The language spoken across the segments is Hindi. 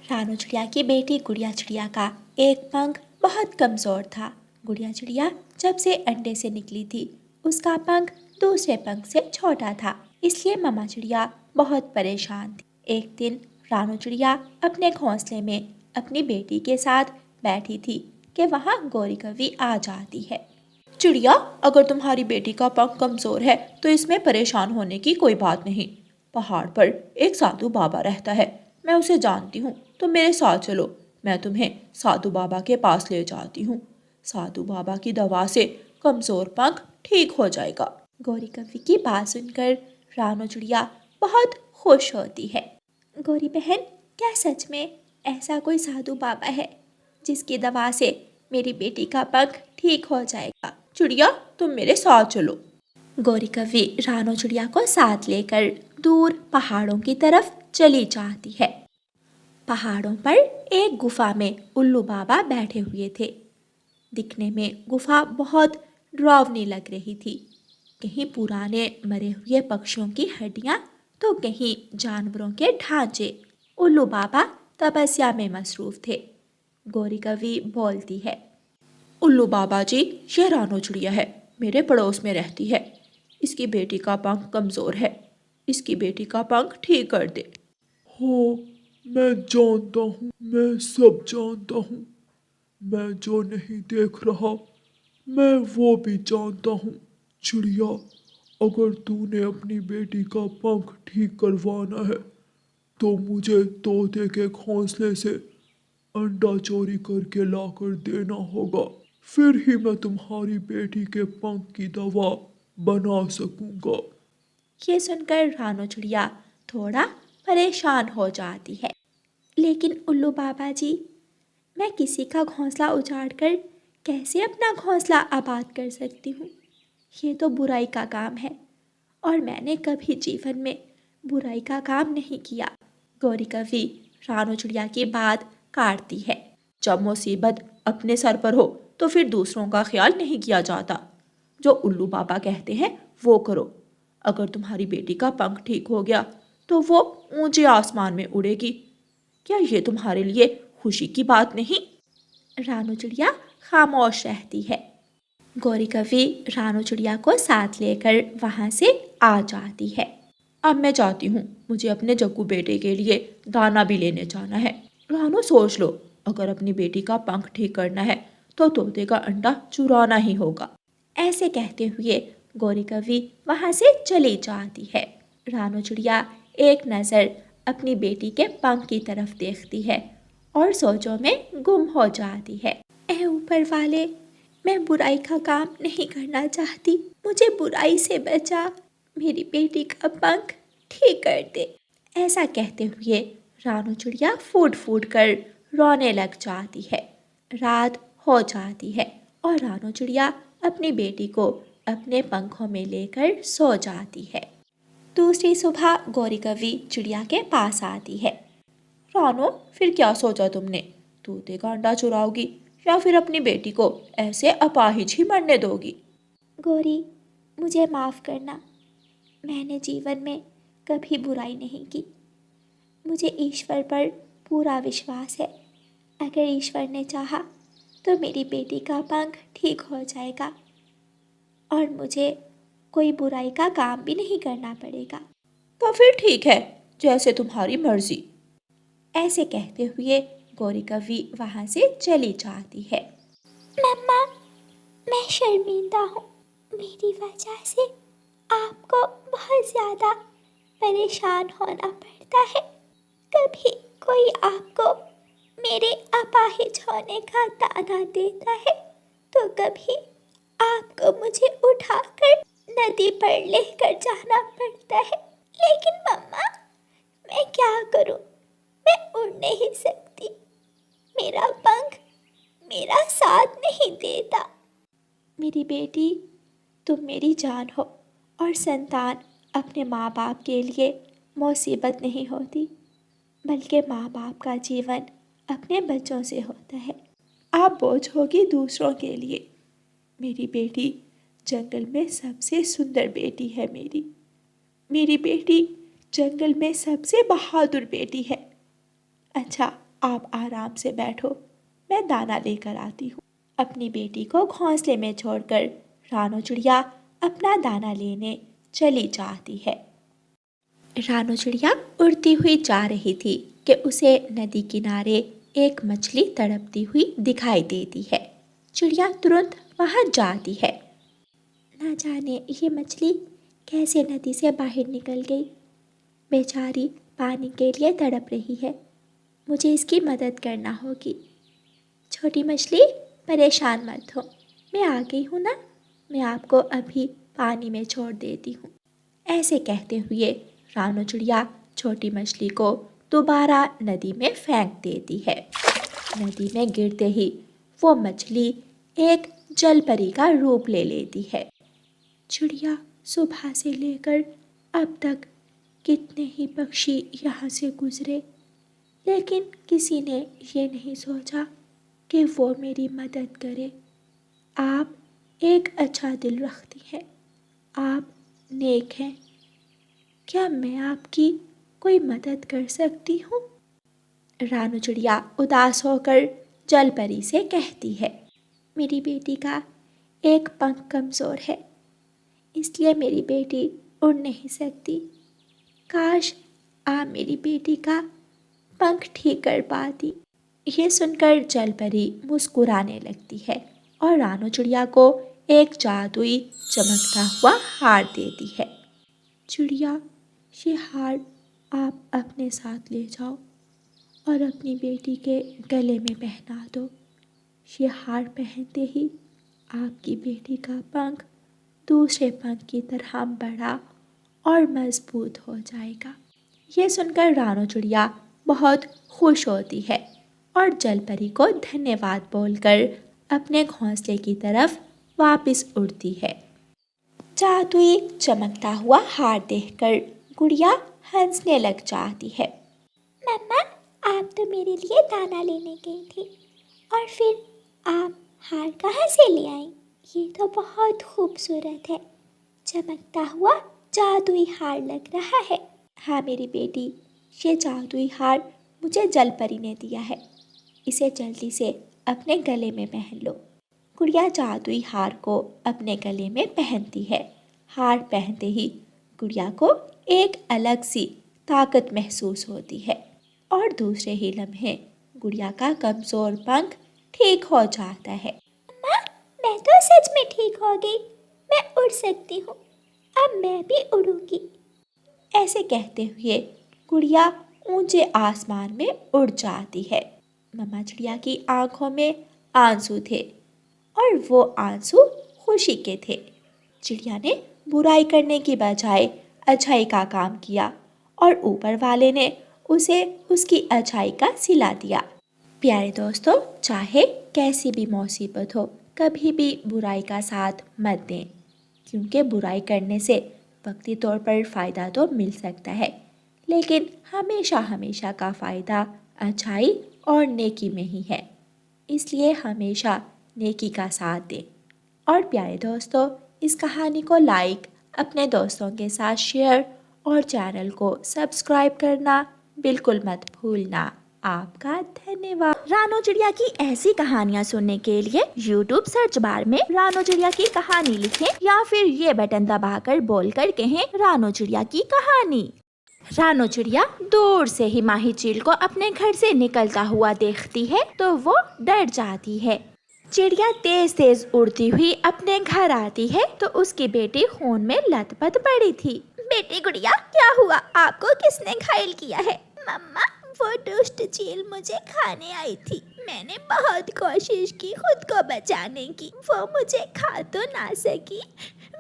रानू चिड़िया की बेटी गुड़िया चिड़िया का एक पंख बहुत कमज़ोर था। गुड़िया चिड़िया जब से अंडे से निकली थी, उसका पंख दूसरे पंख से छोटा था, इसलिए मम्मा चिड़िया बहुत परेशान थी। एक दिन रानू चिड़िया अपने घोंसले में अपनी बेटी के साथ बैठी थी कि वहाँ गौरी कौवी आ जाती है। चिड़िया, अगर तुम्हारी बेटी का पंख कमज़ोर है तो इसमें परेशान होने की कोई बात नहीं। पहाड़ पर एक साधु बाबा रहता है, मैं उसे जानती हूँ, तो मेरे साथ चलो, मैं तुम्हें साधु बाबा के पास ले जाती हूँ। साधु बाबा की दवा से कमज़ोर पंख ठीक हो जाएगा। गौरी कौवी की बात सुनकर रानू चिड़िया बहुत खुश होती है। गौरी बहन, क्या सच में ऐसा कोई साधु बाबा है जिसकी दवा से मेरी बेटी का पंख ठीक हो जाएगा? चिड़िया, तुम मेरे साथ चलो। गौरी कौवी रानू चिड़िया को साथ लेकर दूर पहाड़ों की तरफ चली जाती है। पहाड़ों पर एक गुफा में उल्लू बाबा बैठे हुए थे। दिखने में गुफा बहुत डरावनी लग रही थी। कहीं पुराने मरे हुए पक्षियों की हड्डियां, तो कहीं जानवरों के ढांचे। उल्लू बाबा तपस्या में मसरूफ थे। गौरी कौवी बोलती है, उल्लू बाबा जी, ये रानू चिड़िया है, मेरे पड़ोस में रहती है। इसकी बेटी का पंख कमज़ोर है, इसकी बेटी का पंख ठीक कर दे। हाँ, मैं जानता हूँ, मैं सब जानता हूँ। मैं जो नहीं देख रहा, मैं वो भी जानता हूँ। चिड़िया, अगर तूने अपनी बेटी का पंख ठीक करवाना है तो मुझे तोते के घोंसले से अंडा चोरी करके लाकर देना होगा। फिर ही मैं तुम्हारी बेटी के पंख की दवा बना सकूंगा। ये सुनकर रानू चिड़िया थोड़ा परेशान हो जाती है। लेकिन उल्लू बाबा जी, मैं किसी का घोंसला उजाड़कर कैसे अपना घोंसला आबाद कर सकती हूँ? ये तो बुराई का काम है और मैंने कभी जीवन में बुराई का काम नहीं किया। गौरी कौवी रानू चिड़िया की बात काटती है। जब मुसीबत अपने सर पर हो तो फिर दूसरों का ख्याल नहीं किया जाता। जो उल्लू बाबा कहते हैं वो करो। अगर तुम्हारी बेटी का पंख ठीक हो गया तो वो ऊंचे आसमान में उड़ेगी। क्या ये तुम्हारे लिए खुशी की बात नहीं? रानू चिड़िया खामोश रहती है। गौरी कौवी रानू चिड़िया को साथ लेकर वहाँ से आ जाती है। अब मैं जाती हूँ, मुझे अपने जग्गू बेटे के लिए दाना भी लेने जाना है। रानू, सोच लो, अगर अपनी बेटी का पंख ठीक करना है तो तोते का अंडा चुराना ही होगा। ऐसे कहते हुए गौरी कौवी वहाँ से चली जाती है। रानू चिड़िया एक नज़र अपनी बेटी के पंख की तरफ देखती है और सोचों में गुम हो जाती है। ऐ ऊपर वाले, मैं बुराई का काम नहीं करना चाहती, मुझे बुराई से बचा, मेरी बेटी का पंख ठीक कर दे। ऐसा कहते हुए रानू चिड़िया फूट फूट कर रोने लग जाती है। रात हो जाती है और रानू चिड़िया अपनी बेटी को अपने पंखों में लेकर सो जाती है। दूसरी सुबह गौरी कौवी चिड़िया के पास आती है। रानू, फिर क्या सोचा तुमने? तोते का अंडा चुराओगी या फिर अपनी बेटी को ऐसे अपाहिज ही मरने दोगी? गौरी, मुझे माफ़ करना, मैंने जीवन में कभी बुराई नहीं की। मुझे ईश्वर पर पूरा विश्वास है। अगर ईश्वर ने चाहा तो मेरी बेटी का पंख ठीक हो जाएगा और मुझे कोई बुराई का काम भी नहीं करना पड़ेगा। तो फिर ठीक है, जैसे तुम्हारी मर्जी। ऐसे कहते हुए गौरी कौवी वहाँ से चली जाती है। मम्मा, मैं शर्मिंदा हूँ। मेरी वजह से आपको बहुत ज़्यादा परेशान होना पड़ता है। कभी कोई आपको मेरे अपाहिज होने का ताना देता है तो कभी आपको मुझे उठाकर नदी पर लेकर जाना पड़ता है। लेकिन मम्मा, मैं क्या करूं? मैं उड़ नहीं सकती, मेरा पंख मेरा साथ नहीं देता। मेरी बेटी, तुम मेरी जान हो और संतान अपने माँ बाप के लिए मुसीबत नहीं होती, बल्कि माँ बाप का जीवन अपने बच्चों से होता है। आप बोझ होगी दूसरों के लिए। मेरी बेटी जंगल में सबसे सुंदर बेटी है। मेरी बेटी जंगल में सबसे बहादुर बेटी है। अच्छा, आप आराम से बैठो, मैं दाना लेकर आती हूँ। अपनी बेटी को घोंसले में छोड़कर रानो चिड़िया अपना दाना लेने चली जाती है। रानो चिड़िया उड़ती हुई जा रही थी कि उसे नदी किनारे एक मछली तड़पती हुई दिखाई देती है। चिड़िया तुरंत वहां जाती है। ना जाने ये मछली कैसे नदी से बाहर निकल गई। बेचारी पानी के लिए तड़प रही है, मुझे इसकी मदद करना होगी। छोटी मछली, परेशान मत हो, मैं आ गई हूँ ना, मैं आपको अभी पानी में छोड़ देती हूँ। ऐसे कहते हुए रानो चिड़िया छोटी मछली को दोबारा नदी में फेंक देती है। नदी में गिरते ही वो मछली एक जलपरी का रूप ले लेती है। चिड़िया सुबह से लेकर अब तक कितने ही पक्षी यहाँ से गुजरे, लेकिन किसी ने ये नहीं सोचा कि वो मेरी मदद करे। आप एक अच्छा दिल रखती हैं, आप नेक हैं, क्या मैं आपकी कोई मदद कर सकती हूँ? रानो चिड़िया उदास होकर जलपरी से कहती है, मेरी बेटी का एक पंख कमज़ोर है, इसलिए मेरी बेटी उड़ नहीं सकती। काश आप मेरी बेटी का पंख ठीक कर पाती। ये सुनकर जलपरी मुस्कुराने लगती है और रानो चिड़िया को एक जादुई चमकता हुआ हार देती है। चिड़िया, ये हार आप अपने साथ ले जाओ और अपनी बेटी के गले में पहना दो। ये हार पहनते ही आपकी बेटी का पंख दूसरे पंख की तरह बड़ा और मजबूत हो जाएगा। ये सुनकर रानो चिड़िया बहुत खुश होती है और जलपरी को धन्यवाद बोलकर अपने घोंसले की तरफ वापस उड़ती है। जादुई चमकता हुआ हार देखकर गुड़िया हंसने लग जाती है। मम्मा, आप तो मेरे लिए दाना लेने गई थी और फिर आप हार कहाँ से ले आई? ये तो बहुत खूबसूरत है, चमकता हुआ जादुई हार लग रहा है। हाँ मेरी बेटी, ये जादुई हार मुझे जलपरी ने दिया है, इसे जल्दी से अपने गले में पहन लो। गुड़िया जादुई हार को अपने गले में पहनती है। हार पहनते ही गुड़िया को एक अलग सी ताकत महसूस होती है और दूसरे ही लम्हे गुड़िया का कमज़ोर पंख ठीक हो जाता है। अम्मा, मैं तो सच में ठीक हो गई, मैं उड़ सकती हूँ, अब मैं भी उड़ूंगी। ऐसे कहते हुए गुड़िया ऊंचे आसमान में उड़ जाती है। मम्मा चिड़िया की आंखों में आंसू थे और वो आंसू खुशी के थे। चिड़िया ने बुराई करने की बजाय अच्छाई का काम किया और ऊपर वाले ने उसे उसकी अच्छाई का सिला दिया। प्यारे दोस्तों, चाहे कैसी भी मुसीबत हो, कभी भी बुराई का साथ मत दें, क्योंकि बुराई करने से वक्ती तौर पर फ़ायदा तो मिल सकता है, लेकिन हमेशा हमेशा का फ़ायदा अच्छाई और नेकी में ही है। इसलिए हमेशा नेकी का साथ दें। और प्यारे दोस्तों, इस कहानी को लाइक, अपने दोस्तों के साथ शेयर और चैनल को सब्सक्राइब करना बिल्कुल मत भूलना। आपका धन्यवाद। रानो चिड़िया की ऐसी कहानियाँ सुनने के लिए YouTube सर्च बार में रानो चिड़िया की कहानी लिखें या फिर ये बटन दबाकर बोलकर कहें रानो चिड़िया की कहानी। रानो चिड़िया दूर से ही माही चील को अपने घर से निकलता हुआ देखती है तो वो डर जाती है। चिड़िया तेज तेज उड़ती हुई अपने घर आती है तो उसकी बेटी खून में लथपथ पड़ी थी। बेटी गुड़िया, क्या हुआ? आपको किसने घायल किया है? मम्मा, वो दुष्ट चील मुझे खाने आई थी। मैंने बहुत कोशिश की खुद को बचाने की, वो मुझे खा तो ना सकी,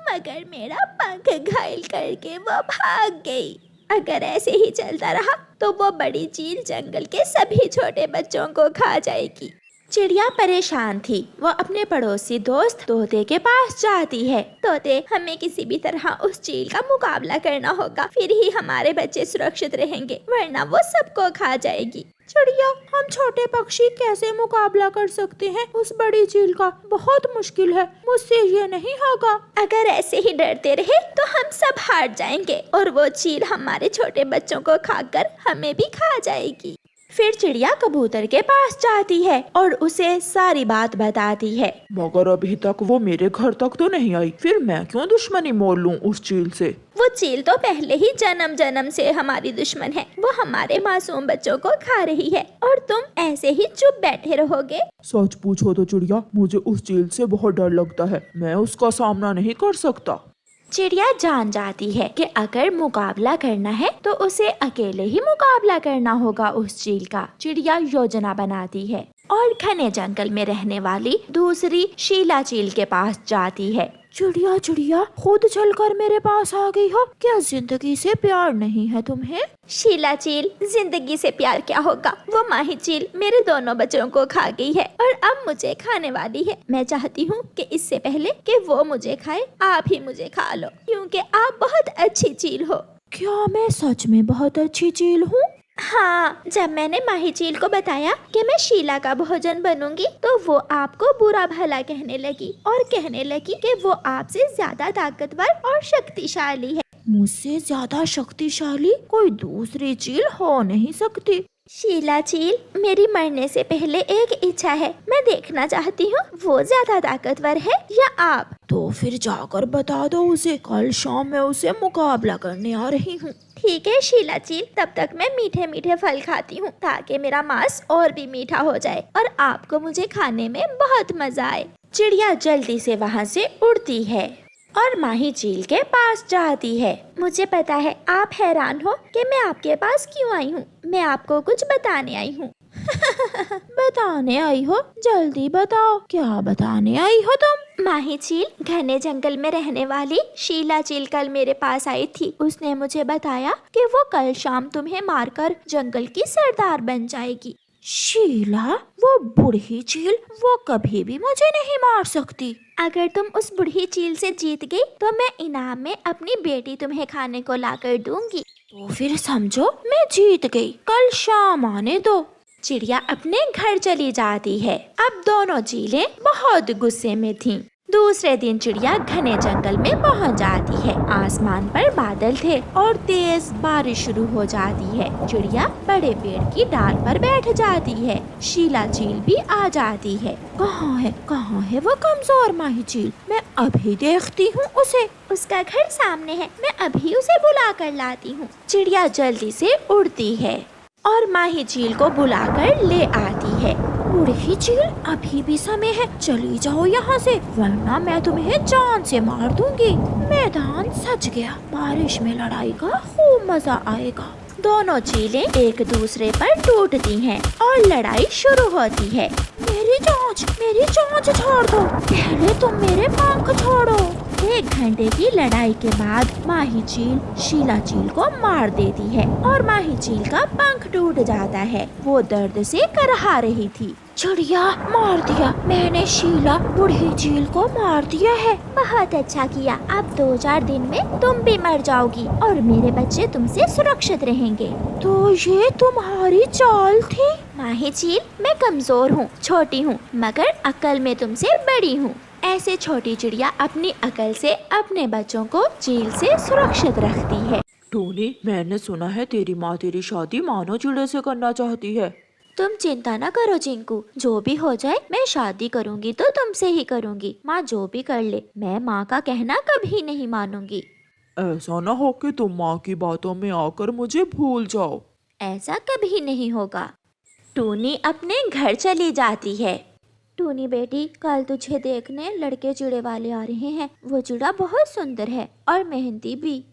मगर मेरा पंख घायल करके वो भाग गई। अगर ऐसे ही चलता रहा तो वो बड़ी चील जंगल के सभी छोटे बच्चों को खा जाएगी। चिड़िया परेशान थी। वो अपने पड़ोसी दोस्त तोते के पास जाती है। तोते, हमें किसी भी तरह उस चील का मुकाबला करना होगा, फिर ही हमारे बच्चे सुरक्षित रहेंगे, वरना वो सबको खा जाएगी। चिड़िया, हम छोटे पक्षी कैसे मुकाबला कर सकते हैं उस बड़ी चील का? बहुत मुश्किल है, मुझसे ये नहीं होगा। अगर ऐसे ही डरते रहे तो हम सब हार जाएंगे और वो चील हमारे छोटे बच्चों को खाकर हमें भी खा जाएगी। फिर चिड़िया कबूतर के पास जाती है और उसे सारी बात बताती है। मगर अभी तक वो मेरे घर तक तो नहीं आई, फिर मैं क्यों दुश्मनी मोल लूं उस चील से। वो चील तो पहले ही जन्म जन्म से हमारी दुश्मन है। वो हमारे मासूम बच्चों को खा रही है और तुम ऐसे ही चुप बैठे रहोगे। सच पूछो तो चिड़िया, मुझे उस चील से बहुत डर लगता है, मैं उसका सामना नहीं कर सकता। चिड़िया जान जाती है कि अगर मुकाबला करना है तो उसे अकेले ही मुकाबला करना होगा उस चील का। चिड़िया योजना बनाती है और घने जंगल में रहने वाली दूसरी शीला चील के पास जाती है। चिड़िया चिड़िया, खुद चलकर मेरे पास आ गई हो, क्या जिंदगी से प्यार नहीं है तुम्हें? शीला चील, जिंदगी से प्यार क्या होगा? वो माही चील मेरे दोनों बच्चों को खा गई है और अब मुझे खाने वाली है। मैं चाहती हूँ कि इससे पहले कि वो मुझे खाए, आप ही मुझे खा लो, क्योंकि आप बहुत अच्छी चील हो। क्या मैं सच में बहुत अच्छी चील हूँ? हाँ, जब मैंने माही चील को बताया कि मैं शीला का भोजन बनूंगी तो वो आपको बुरा भला कहने लगी और कहने लगी कि वो आपसे ज्यादा ताकतवर और शक्तिशाली है। मुझसे ज्यादा शक्तिशाली कोई दूसरी चील हो नहीं सकती। शीला चील, मेरी मरने से पहले एक इच्छा है। मैं देखना चाहती हूँ वो ज्यादा ताकतवर है या आप। तो फिर जाकर बता दो उसे, कल शाम मैं उसे मुकाबला करने आ रही हूँ। ठीक है शीला चील, तब तक मैं मीठे मीठे फल खाती हूँ ताकि मेरा मांस और भी मीठा हो जाए और आपको मुझे खाने में बहुत मजा आए। चिड़िया जल्दी से वहाँ से उड़ती है और माही चील के पास जाती है। मुझे पता है आप हैरान हो कि मैं आपके पास क्यों आई हूँ। मैं आपको कुछ बताने आई हूँ। बताने आई हो? जल्दी बताओ, क्या बताने आई हो तुम? माही चील, घने जंगल में रहने वाली शीला चील कल मेरे पास आई थी। उसने मुझे बताया कि वो कल शाम तुम्हें मारकर जंगल की सरदार बन जाएगी। शीला, वो बूढ़ी चील, वो कभी भी मुझे नहीं मार सकती। अगर तुम उस बूढ़ी चील से जीत गई तो मैं इनाम में अपनी बेटी तुम्हें खाने को लाकर दूंगी। तो फिर समझो मैं जीत गई, कल शाम आने दो। चिड़िया अपने घर चली जाती है। अब दोनों चीलें बहुत गुस्से में थीं। दूसरे दिन चिड़िया घने जंगल में पहुंच जाती है। आसमान पर बादल थे और तेज बारिश शुरू हो जाती है। चिड़िया बड़े पेड़ की डाल पर बैठ जाती है। शीला चील भी आ जाती है। कहाँ है वो कमजोर माही चील? मैं अभी देखती हूँ उसे। उसका घर सामने है, मैं अभी उसे बुला कर लाती हूँ। चिड़िया जल्दी से उड़ती है और माही चील को बुलाकर ले आती है। बूढ़ी चील, अभी भी समय है, चली जाओ यहाँ से, वरना मैं तुम्हें जान से मार दूंगी। मैदान सज गया, बारिश में लड़ाई का खूब मजा आएगा। दोनों चीलें एक दूसरे पर टूटती हैं और लड़ाई शुरू होती है। मेरी चोंच छोड़ दो, पहले तुम मेरे पंख छोड़ो। 1 घंटे की लड़ाई के बाद माही चील शीला चील को मार देती है और माही चील का पंख टूट जाता है। वो दर्द से करहा रही थी। चिड़िया, मार दिया मैंने, शीला बूढ़ी चील को मार दिया है। बहुत अच्छा किया। अब 2-4 दिन में तुम भी मर जाओगी और मेरे बच्चे तुमसे सुरक्षित रहेंगे। तो ये तुम्हारी चाल थी? माही चील, मैं कमजोर हूँ, छोटी हूँ, मगर अक्ल में तुमसे बड़ी हूँ। ऐसे छोटी चिड़िया अपनी अकल से अपने बच्चों को चील से सुरक्षित रखती है। टोनी, मैंने सुना है तेरी माँ तेरी शादी मानो चिड़े से करना चाहती है। तुम चिंता न करो चिंकू, जो भी हो जाए मैं शादी करूंगी तो तुमसे ही करूंगी। माँ जो भी कर ले, मैं माँ का कहना कभी नहीं मानूंगी। ऐसा न हो कि तुम माँ की बातों में आकर मुझे भूल जाओ। ऐसा कभी नहीं होगा। टूनी अपने घर चली जाती है। टूनी बेटी, कल तुझे देखने लड़के चिड़े वाले आ रहे हैं। वो चिड़ा बहुत सुंदर है और मेहनती भी।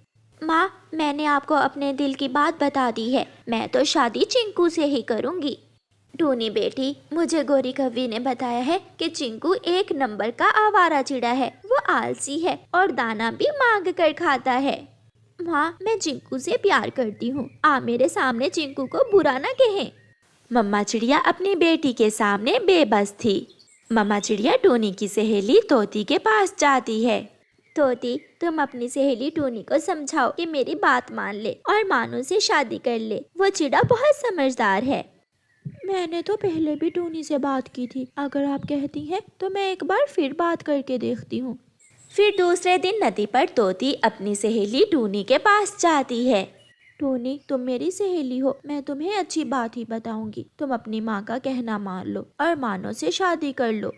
माँ, मैंने आपको अपने दिल की बात बता दी है। मैं तो शादी चिंकू से ही करूंगी। टूनी बेटी, मुझे गोरी कव्वी ने बताया है कि चिंकू 1 नंबर का आवारा चिड़ा है। वो आलसी है और दाना भी मांग कर खाता है। माँ, मैं चिंकू से प्यार करती हूँ। आप मेरे सामने चिंकू को बुरा ना कहें। मम्मा चिड़िया अपनी बेटी के सामने बेबस थी। मम्मा चिड़िया टूनी की सहेली तोती के पास जाती है। तोती, तुम अपनी सहेली टूनी को समझाओ कि मेरी बात मान ले और मानू से शादी कर ले। वो चिड़ा बहुत समझदार है। मैंने तो पहले भी टूनी से बात की थी। अगर आप कहती हैं तो मैं एक बार फिर बात करके देखती हूँ। फिर दूसरे दिन नदी पर तोती अपनी सहेली टूनी के पास जाती है। टोनी, तुम मेरी सहेली हो, मैं तुम्हें अच्छी बात ही बताऊंगी। तुम अपनी माँ का कहना मान लो और मानो से शादी कर लो।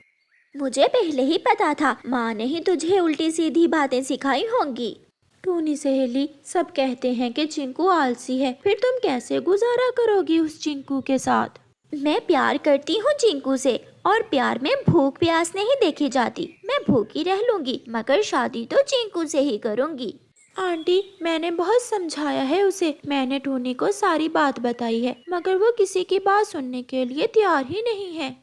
मुझे पहले ही पता था, माँ ने ही तुझे उल्टी सीधी बातें सिखाई होंगी। टोनी सहेली, सब कहते हैं कि चिंकू आलसी है, फिर तुम कैसे गुजारा करोगी उस चिंकू के साथ? मैं प्यार करती हूँ चिंकू से, और प्यार में भूख प्यास नहीं देखी जाती। मैं भूखी रह लूंगी, मगर शादी तो चिंकू से ही करूंगी। आंटी, मैंने बहुत समझाया है उसे। मैंने टोनी को सारी बात बताई है, मगर वो किसी की बात सुनने के लिए तैयार ही नहीं है।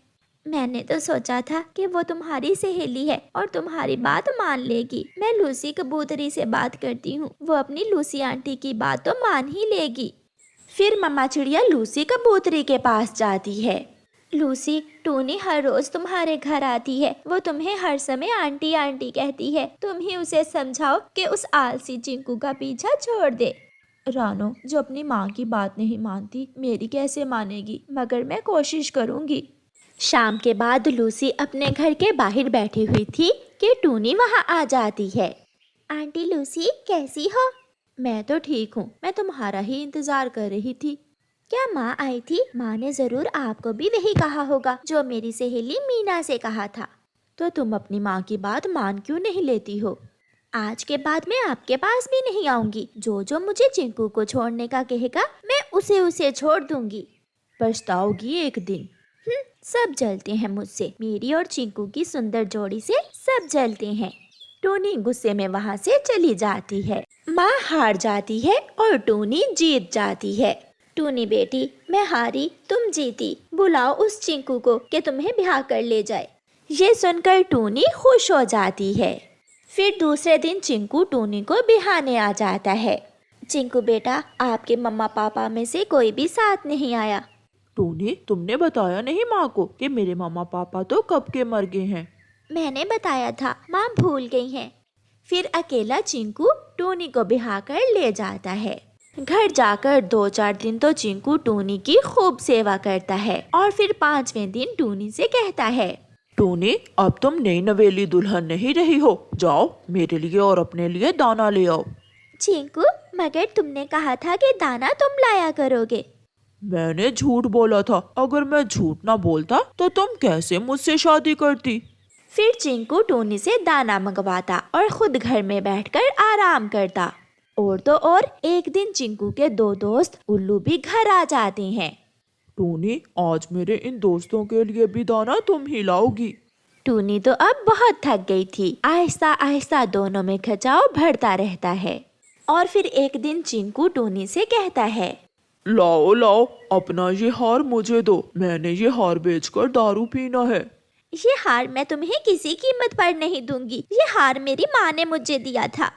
मैंने तो सोचा था कि वो तुम्हारी सहेली है और तुम्हारी बात मान लेगी। मैं लूसी कबूतरी से बात करती हूँ, वो अपनी लूसी आंटी की बात तो मान ही लेगी। फिर मम्मा चिड़िया लूसी कबूतरी के पास जाती है। लूसी, टोनी हर रोज तुम्हारे घर आती है, वो तुम्हें हर समय आंटी आंटी कहती है। तुम ही उसे समझाओ कि उस आलसी चिंकू का पीछा छोड़ दे। रानो, जो अपनी माँ की बात नहीं मानती, मेरी कैसे मानेगी? मगर मैं कोशिश करूँगी। शाम के बाद लूसी अपने घर के बाहर बैठी हुई थी कि टोनी वहाँ आ जाती है। आंटी लूसी, कैसी हो? मैं तो ठीक हूँ, मैं तुम्हारा ही इंतजार कर रही थी। क्या माँ आई थी? माँ ने जरूर आपको भी वही कहा होगा जो मेरी सहेली मीना से कहा था। तो तुम अपनी माँ की बात मान क्यों नहीं लेती हो? आज के बाद मैं आपके पास भी नहीं आऊंगी। जो जो मुझे चिंकू को छोड़ने का कहेगा, मैं उसे छोड़ दूंगी। पछताओगी एक दिन। सब जलते हैं मुझसे। मेरी और चिंकू की सुंदर जोड़ी से सब जलते हैं। टोनी गुस्से में वहाँ से चली जाती है। माँ हार जाती है और टोनी जीत जाती है। टोनी बेटी, मैं हारी, तुम जीती। बुलाओ उस चिंकू को कि तुम्हें ब्याह कर ले जाए। ये सुनकर टोनी खुश हो जाती है। फिर दूसरे दिन चिंकू टोनी को बिहाने आ जाता है। चिंकू बेटा, आपके मम्मा पापा में से कोई भी साथ नहीं आया। टोनी, तुमने बताया नहीं माँ को कि मेरे मामा पापा तो कब के मर गए हैं? मैंने बताया था, माँ भूल गई हैं। फिर अकेला चिंकू टोनी को बिहा कर ले जाता है। घर जाकर 2-4 दिन तो चिंकू टोनी की खूब सेवा करता है और फिर 5वें दिन टोनी से कहता है, टोनी, अब तुम नई नवेली दुल्हन नहीं रही हो। जाओ, मेरे लिए और अपने लिए दाना ले आओ। चिंकू, मगर तुमने कहा था कि दाना तुम लाया करोगे। मैंने झूठ बोला था। अगर मैं झूठ ना बोलता तो तुम कैसे मुझसे शादी करती? फिर चिंकू टोनी से दाना मंगवाता और खुद घर में बैठकर आराम करता। और तो और एक दिन चिंकू के 2 दोस्त उल्लू भी घर आ जाते हैं। टोनी, आज मेरे इन दोस्तों के लिए भी दाना तुम ही लाओगी। टोनी तो अब बहुत थक गई थी। आहिस्ता आहिस्ता दोनों में खचाव बढ़ता रहता है। और फिर एक दिन चिंकू टोनी से कहता है, लाओ लाओ, अपना ये हार मुझे दो। मैंने ये हार बेचकर दारू पीना है। ये हार मैं तुम्हें किसी कीमत पर नहीं दूंगी। ये हार मेरी माँ ने मुझे दिया था।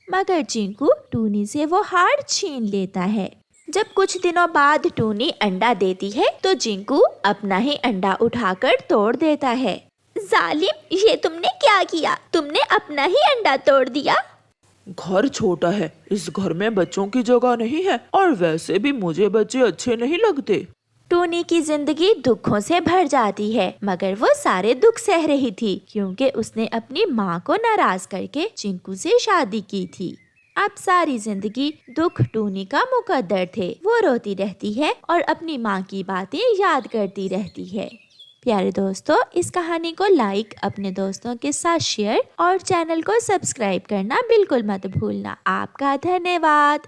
मगर चिंकू टोनी से वो हार छीन लेता है। जब कुछ दिनों बाद टोनी अंडा देती है तो चिंकू अपना ही अंडा उठाकर तोड़ देता है। जालिम, ये तुमने क्या किया? तुमने अपना ही अंडा तोड़ दिया। घर छोटा है, इस घर में बच्चों की जगह नहीं है, और वैसे भी मुझे बच्चे अच्छे नहीं लगते। टोनी की जिंदगी दुखों से भर जाती है, मगर वो सारे दुख सह रही थी क्योंकि उसने अपनी माँ को नाराज करके चिंकू से शादी की थी। अब सारी जिंदगी दुख टोनी का मुकद्दर थे। वो रोती रहती है और अपनी माँ की बातें याद करती रहती है। प्यारे दोस्तों, इस कहानी को लाइक, अपने दोस्तों के साथ शेयर और चैनल को सब्सक्राइब करना बिल्कुल मत भूलना। आपका धन्यवाद।